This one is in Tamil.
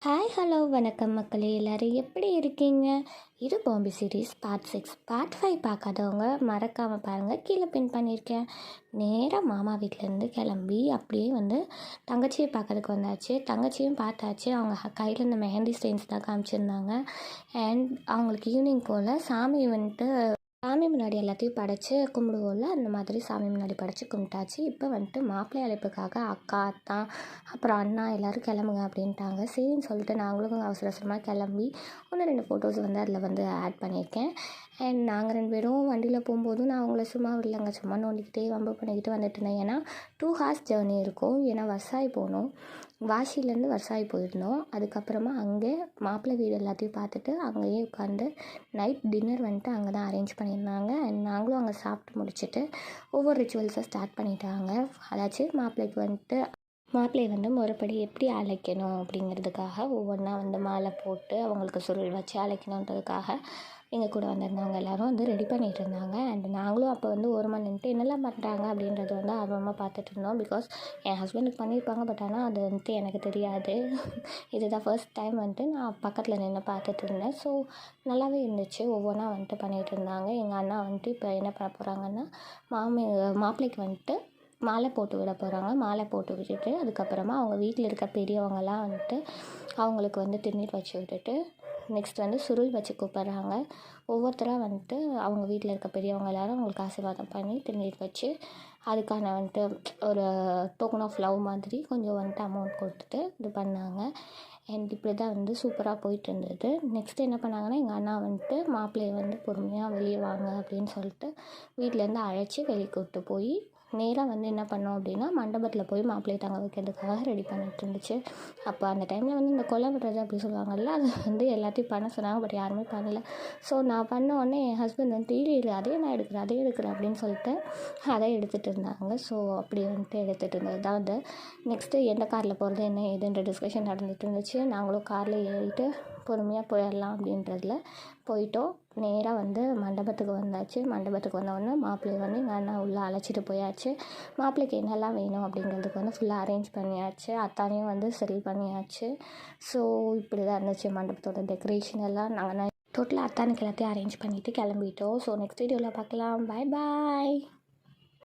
ஹாய் ஹலோ வணக்கம் மக்களே, எல்லோரும் எப்படி இருக்கீங்க? இது பாம்பே சீரீஸ் பார்ட் 6. பார்ட் 5 பார்க்காதவங்க மறக்காமல் பாருங்கள், கீழே பின் பண்ணியிருக்கேன். நேராக மாமா வீட்டிலேருந்து கிளம்பி அப்படியே தங்கச்சியை பார்க்கறதுக்கு வந்தாச்சு. தங்கச்சியும் பார்த்தாச்சு. அவங்க கையில் இந்த மெஹந்தி ஸ்டெயின்ஸ் தான் காமிச்சிருந்தாங்க. அண்ட் அவங்களுக்கு ஈவினிங் போல் சாமி முன்னாடி எல்லாத்தையும் படைச்சி கும்பிடுவோம்ல, அந்த மாதிரி சாமி முன்னாடி படைச்சி கும்பிட்டாச்சு. இப்போ மாப்பிள்ளை அழைப்புக்காக அக்கா, அத்தா, அப்புறம் அண்ணா எல்லோரும் கிளம்புங்க அப்படின்ட்டாங்க. சரின்னு சொல்லிட்டு நாங்களும் அவசர அவசரமாக கிளம்பி 1-2 ஃபோட்டோஸ் அதில் ஆட் பண்ணியிருக்கேன். அண்ட் நாங்கள் 2 பேரும் வண்டியில் போகும்போதும் நான் அவங்கள சும்மா விடலங்க, சும்மா நோண்டிக்கிட்டே வம்பு பண்ணிக்கிட்டு வந்துட்டு இருந்தேன். ஏன்னா 2 ஹார்ஸ் ஜேர்னி இருக்கும். ஏன்னா வர்சாய் போகணும், வாஷிலேருந்து வர்சாய் போயிருந்தோம். அதுக்கப்புறமா அங்கே மாப்பிள்ளை வீடு எல்லாத்தையும் பார்த்துட்டு அங்கேயே உட்காந்து நைட் டின்னர் அங்கே தான் அரேஞ்ச் பண்ணியிருந்தாங்க. அண்ட் நாங்களும் அங்கே சாப்பிட்டு முடிச்சுட்டு ஒவ்வொரு ரிச்சுவல்ஸை ஸ்டார்ட் பண்ணிட்டாங்க. அதாச்சும் மாப்பிள்ளையை முறைப்படி எப்படி அழைக்கணும் அப்படிங்கிறதுக்காக ஒவ்வொன்றா மாலை போட்டு அவங்களுக்கு சுருள் வச்சு அழைக்கணுன்றதுக்காக எங்கள் கூட வந்திருந்தவங்க எல்லோரும் ரெடி பண்ணிகிட்டு இருந்தாங்க. அண்ட் நாங்களும் அப்போ ஓரமாக நின்றுட்டு என்னெல்லாம் பண்ணுறாங்க அப்படின்றது ஆர்வமாக பார்த்துட்டு இருந்தோம். பிகாஸ் என் ஹஸ்பண்டுக்கு பண்ணியிருப்பாங்க, பட் ஆனால் அது எனக்கு தெரியாது. இதுதான் ஃபர்ஸ்ட் டைம் நான் பக்கத்தில் நின்று பார்த்துட்டு இருந்தேன். ஸோ நல்லாவே இருந்துச்சு. ஒவ்வொன்றா பண்ணிகிட்டு இருந்தாங்க. எங்கள் அண்ணா இப்போ என்ன பண்ண போகிறாங்கன்னா, மாப்பிள்ளைக்கு மாலை போட்டு விட போகிறாங்க. மாலை போட்டு விட்டுட்டு அதுக்கப்புறமா அவங்க வீட்டில் இருக்க பெரியவங்கலாம் அவங்களுக்கு திருநீர் வச்சு விட்டுட்டு நெக்ஸ்ட் சுருள் வச்சு கூப்பிட்றாங்க. ஒவ்வொருத்தராக அவங்க வீட்டில் இருக்க பெரியவங்க எல்லோரும் அவங்களுக்கு ஆசீர்வாதம் பண்ணி திருநீர் வச்சு அதுக்கான ஒரு டோக்கன் ஆஃப் லவ் மாதிரி கொஞ்சம் அமௌண்ட் கொடுத்துட்டு இது பண்ணாங்க. அண்ட் இப்படி தான் சூப்பராக போயிட்டு இருந்தது. நெக்ஸ்ட்டு என்ன பண்ணாங்கன்னா, எங்கள் அண்ணா மாப்பிள்ளையை பொறுமையாக வெளியே வாங்க அப்படின்னு சொல்லிட்டு வீட்டிலேருந்து அழைச்சி வெளியே கூப்பிட்டு போய் நேராக என்ன பண்ணோம் அப்படின்னா, மண்டபத்தில் போய் மாப்பிள்ளையை தங்க வைக்கிறதுக்காக ரெடி பண்ணிகிட்டு இருந்துச்சு. அப்போ அந்த டைமில் இந்த கொலை விடுறது அப்படி சொல்லுவாங்கள்ல, அது எல்லாத்தையும் பண்ண சொன்னாங்க. பட் யாருமே பண்ணல. ஸோ நான் பண்ண உடனே என் ஹஸ்பண்ட் இரு அதே நான் எடுக்கிறேன் அப்படின்னு சொல்லிட்டு அதை எடுத்துகிட்டு இருந்தாங்க. ஸோ அப்படி எடுத்துகிட்டு இருந்தது தான் நெக்ஸ்ட்டு எந்த காரில் போகிறது என்ன ஏதுன்ற டிஸ்கஷன் நடந்துகிட்டு இருந்துச்சு. நாங்களும் காரில் ஏறிட்டு பொறுமையாக போயிடலாம் அப்படின்றதுல போயிட்டோம். நேராக மண்டபத்துக்கு வந்தாச்சு. மண்டபத்துக்கு வந்தோடனே மாப்பிள்ளையை எங்கள் அண்ணா உள்ளே அழைச்சிட்டு போயாச்சு. மாப்பிள்ளைக்கு என்னெல்லாம் வேணும் அப்படிங்கிறதுக்கு ஃபுல்லாக அரேஞ்ச் பண்ணியாச்சு. அத்தானையும் சரி பண்ணியாச்சு. ஸோ இப்படி தான் இருந்துச்சு மண்டபத்தோட டெக்கரேஷன் எல்லாம். நாங்கள் டோட்டலாக அத்தானுக்கு எல்லாத்தையும் அரேஞ்ச் பண்ணிவிட்டு கிளம்பிட்டோம். ஸோ நெக்ஸ்ட் வீடியோவில் பார்க்கலாம். பாய் பாய்.